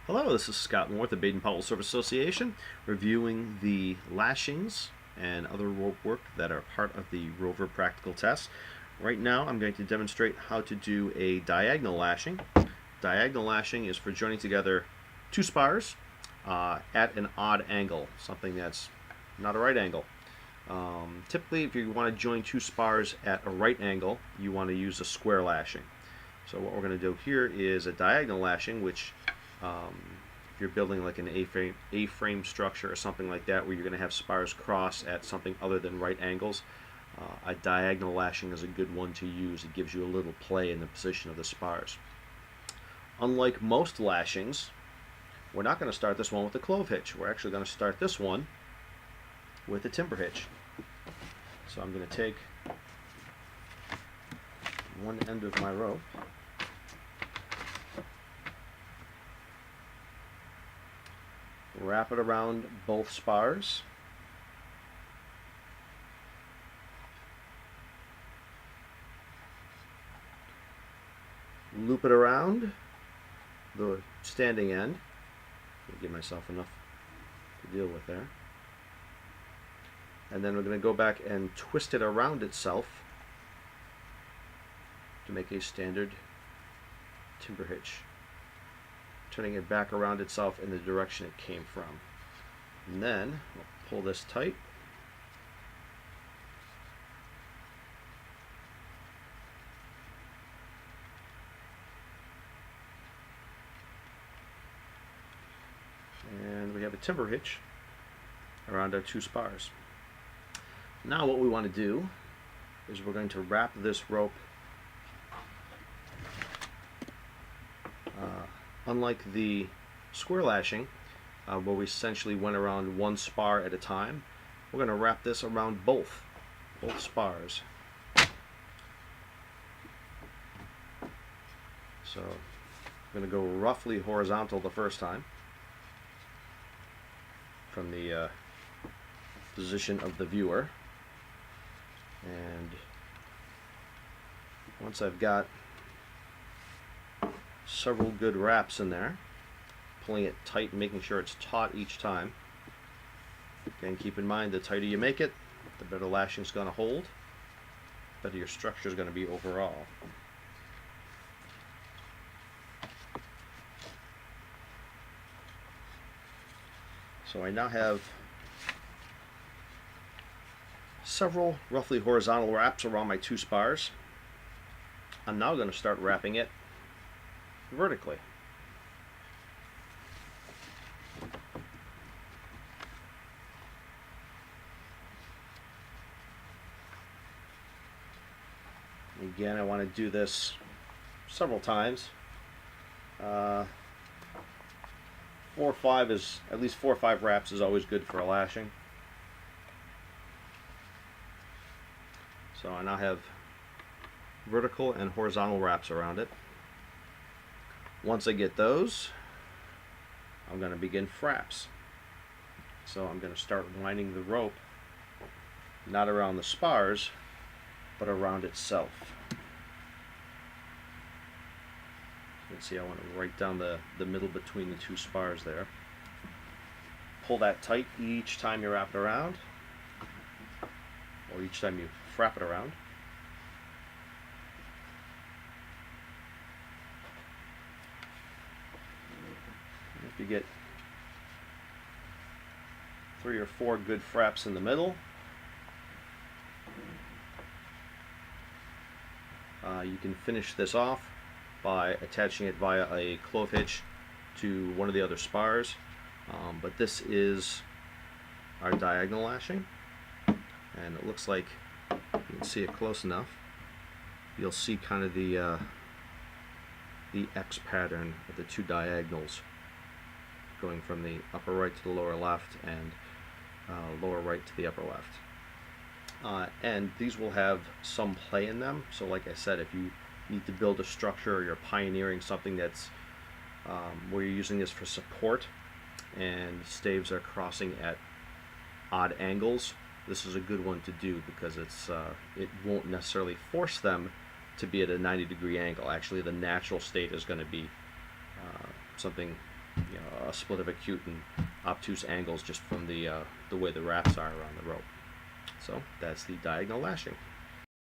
Hello, this is Scott Moore with the Baden-Powell Service Association, reviewing the lashings and other rope work that are part of the Rover practical test. Right now I'm going to demonstrate how to do a diagonal lashing. Diagonal lashing is for joining together two spars at an odd angle, something that's not a right angle. Typically, if you want to join two spars at a right angle, you want to use a square lashing. So what we're going to do here is a diagonal lashing, which if you're building like an A-frame structure or something like that, where you're going to have spars cross at something other than right angles, a diagonal lashing is a good one to use. It gives you a little play in the position of the spars. Unlike most lashings, we're not going to start this one with a clove hitch. We're actually going to start this one with a timber hitch. So I'm going to take one end of my rope, wrap it around both spars, loop it around the standing end. Give myself enough to deal with there. And then we're going to go back and twist it around itself to make a standard timber hitch, turning it back around itself in the direction it came from. And then we'll pull this tight. And we have a timber hitch around our two spars. Now what we want to do is we're going to wrap this rope, unlike the square lashing, where we essentially went around one spar at a time, we're going to wrap this around both spars. So I'm going to go roughly horizontal the first time from the position of the viewer, and once I've got several good wraps in there, pulling it tight and making sure it's taut each time. Again, keep in mind, the tighter you make it, the better lashing is going to hold, the better your structure is going to be overall. So I now have several roughly horizontal wraps around my two spars. I'm now going to start wrapping it vertically. Again, I want to do this several times. 4 or 5 is, at least 4 or 5 wraps is always good for a lashing. So I now have vertical and horizontal wraps around it. Once I get those, I'm going to begin fraps. So I'm going to start winding the rope, not around the spars, but around itself. You can see I want to right down the middle between the two spars there. Pull that tight each time you wrap it around, or each time you frap it around. If you get 3 or 4 good fraps in the middle, you can finish this off by attaching it via a clove hitch to one of the other spars. But this is our diagonal lashing, and it looks like you can see it close enough. You'll see kind of the X pattern of the two diagonals going from the upper right to the lower left, and lower right to the upper left. And these will have some play in them. So like I said, if you need to build a structure, or you're pioneering something that's where you're using this for support and staves are crossing at odd angles, this is a good one to do, because it won't necessarily force them to be at a 90-degree angle. Actually, the natural state is going to be something a split of acute and obtuse angles just from the way the wraps are around the rope. So that's the diagonal lashing.